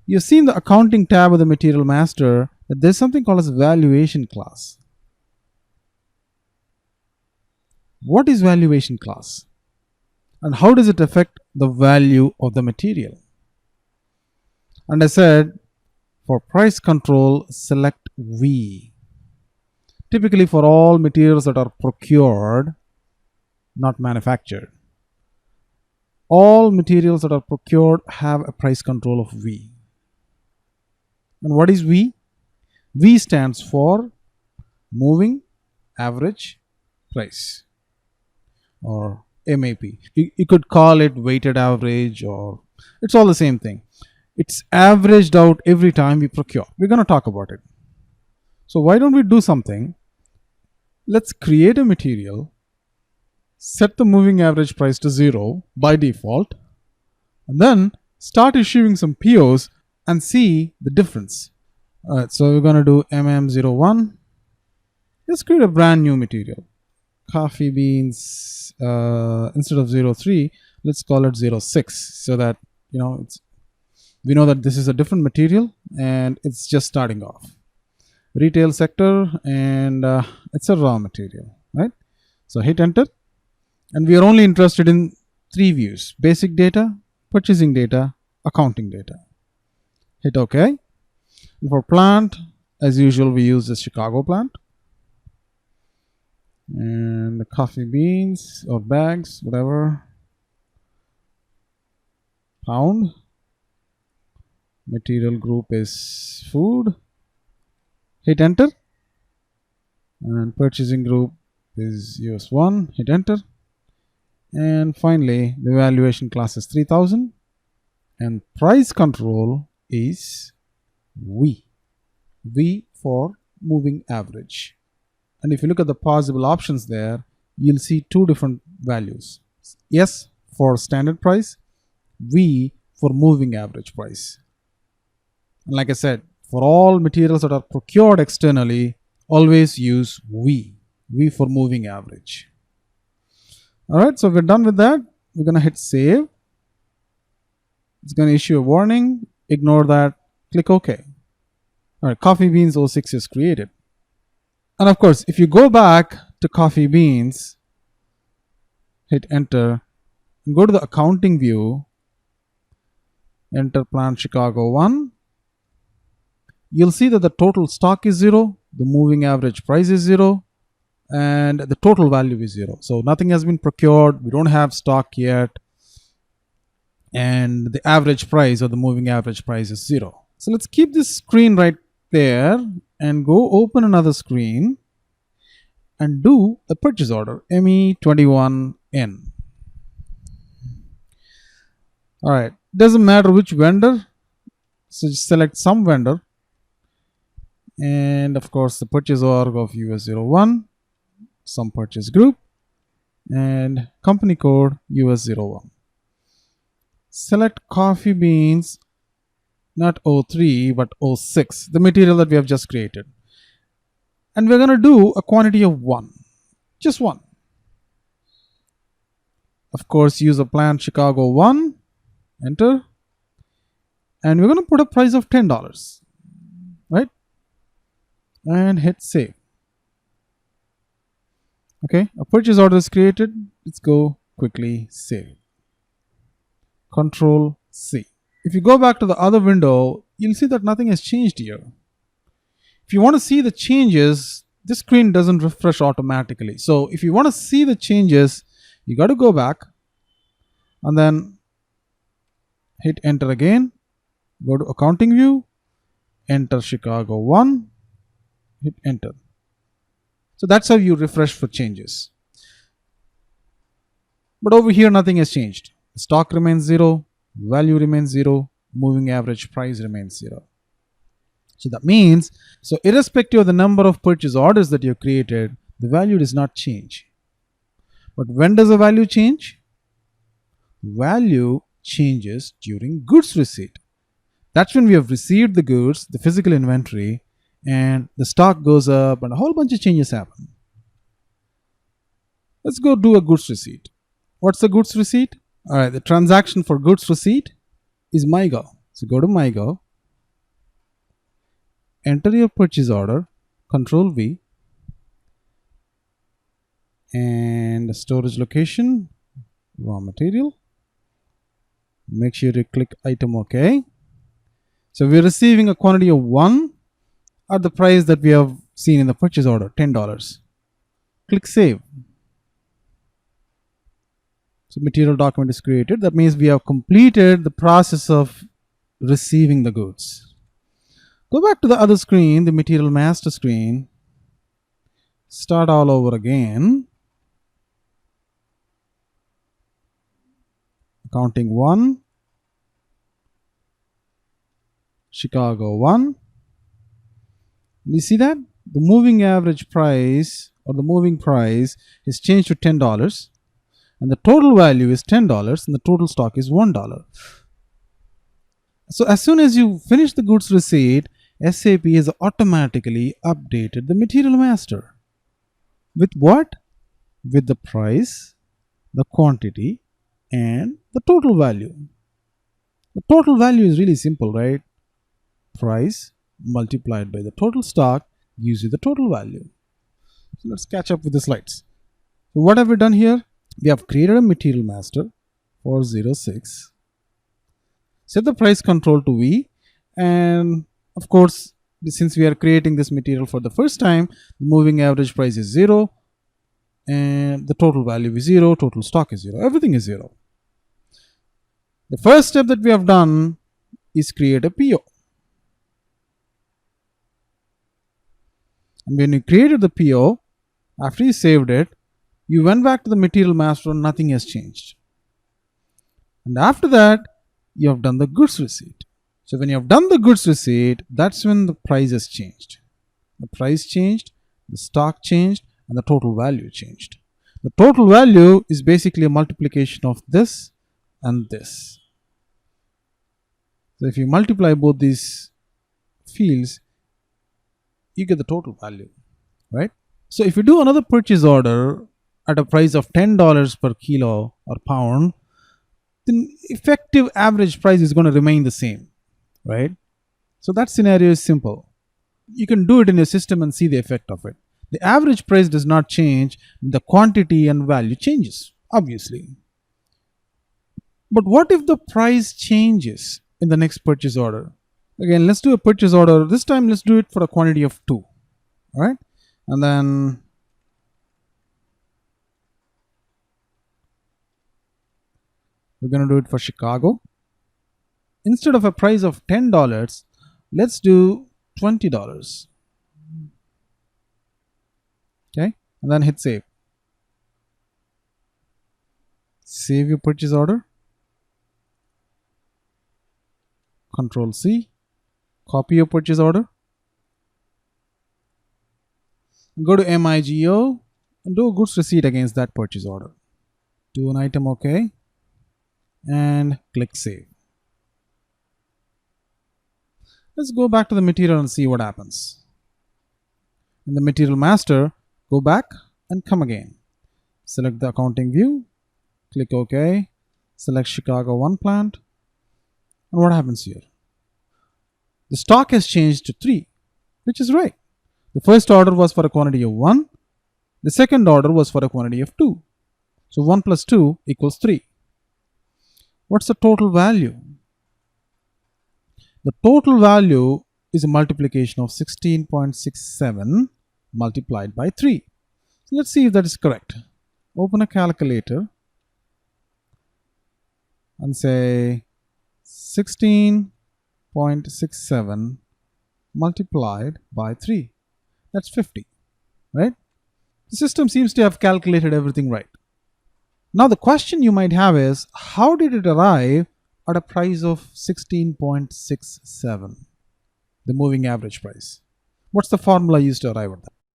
You've seen the accounting tab of the material master that there's something called as valuation class. What is valuation class? And how does it affect the value of the material? And I said, for price control, select V. Typically for all materials that are procured, not manufactured. All materials that are procured have a price control of V. And what is V? V stands for moving average price, or MAP. You could call it weighted average, or it's all the same thing. It's averaged out every time we procure. We're going to talk about it. So why don't we do something? Let's create a material, set the moving average price to 0 by default, and then start issuing some POs and see the difference. Alright, so we're going to do MM01. Let's create a brand new material. Coffee beans, instead of 03, let's call it 06, so that we know that this is a different material and it's just starting off. Retail sector, and it's a raw material, right? So hit enter, and we are only interested in 3 views: basic data, purchasing data, accounting data. Hit OK. And for plant, as usual, we use the Chicago plant. And the coffee beans or bags, whatever, pound. Material group is food. Hit enter. And purchasing group is US1. Hit enter. And finally, the valuation class is 3000. And price control is V. V for moving average. And if you look at the possible options there, you'll see 2 different values. S for standard price, V for moving average price. And like I said, for all materials that are procured externally, always use V. V for moving average. Alright, so we're done with that. We're going to hit save. It's going to issue a warning. Ignore that. Click OK. Alright, coffee beans 06 is created. And of course, if you go back to coffee beans, hit enter, and go to the accounting view, enter plant Chicago 1, you'll see that the total stock is 0, the moving average price is 0, and the total value is 0. So nothing has been procured, we don't have stock yet, and the average price or the moving average price is 0. So let's keep this screen right there and go open another screen and do a purchase order, ME21N. Alright, doesn't matter which vendor, so just select some vendor, and of course the purchase order of US01, some purchase group, and company code US01. Select coffee beans, not 03 but 06, the material that we have just created. And we're going to do a quantity of 1, just 1. Of course, use a plant Chicago 1, enter, and we're going to put a price of $10, right? And hit save. Okay, a purchase order is created. Let's go quickly save. Control C. If you go back to the other window, you'll see that nothing has changed here. If you want to see the changes, this screen doesn't refresh automatically. So if you want to see the changes, you got to go back and then hit enter again. Go to accounting view, enter Chicago 1, hit enter. So that's how you refresh for changes. But over here, nothing has changed. The stock remains 0, value remains 0, moving average price remains 0. So that means, so irrespective of the number of purchase orders that you created, the value does not change. But when does the value change? Value changes during goods receipt. That's when we have received the goods, the physical inventory, and the stock goes up and a whole bunch of changes happen. Let's go do a goods receipt. What's the goods receipt? Alright, the transaction for goods receipt is MyGo. So go to MyGo enter your purchase order, Control V, and storage location, raw material. Make sure you click item OK. So we're receiving a quantity of 1 at the price that we have seen in the purchase order, $10. Click Save. So material document is created. That means we have completed the process of receiving the goods. Go back to the other screen, the material master screen. Start all over again. Accounting 1. Chicago 1. You see that? The moving average price or the moving price is changed to $10. And the total value is $10 and the total stock is $1. So as soon as you finish the goods receipt, SAP has automatically updated the material master. With what? With the price, the quantity, and the total value. The total value is really simple, right? Price multiplied by the total stock gives you the total value. So let's catch up with the slides. So what have we done here? We have created a material master for 06. Set the price control to V, and of course, since we are creating this material for the first time, the moving average price is 0 and the total value is 0, total stock is 0, everything is 0. The first step that we have done is create a PO. And when you created the PO, after you saved it, you went back to the material master and nothing has changed. And after that, you have done the goods receipt. So when you have done the goods receipt, that's when the price has changed. The price changed, the stock changed, and the total value changed. The total value is basically a multiplication of this and this. So if you multiply both these fields, you get the total value, right? So if you do another purchase order at a price of $10 per kilo or pound, then effective average price is going to remain the same, right? So that scenario is simple. You can do it in your system and see the effect of it. The average price does not change, the quantity and value changes, obviously. But what if the price changes in the next purchase order? Again, let's do a purchase order. This time, let's do it for a quantity of 2, all right? And then we're going to do it for Chicago. Instead of a price of $10, let's do $20. Okay, and then hit save. Save your purchase order. Control C. Copy your purchase order. Go to MIGO and do a goods receipt against that purchase order. Do an item OK and click save. Let's go back to the material and see what happens. In the material master, go back and come again. Select the accounting view, click OK, select Chicago 1 plant, and what happens here? The stock has changed to 3, which is right. The first order was for a quantity of 1, the second order was for a quantity of 2. So 1 plus 2 equals 3. What's the total value? The total value is a multiplication of 16.67 multiplied by 3. So let's see if that is correct. Open a calculator and say 16.67 multiplied by 3. That's 50, right? The system seems to have calculated everything right. Now the question you might have is, how did it arrive at a price of 16.67, the moving average price? What's the formula used to arrive at that?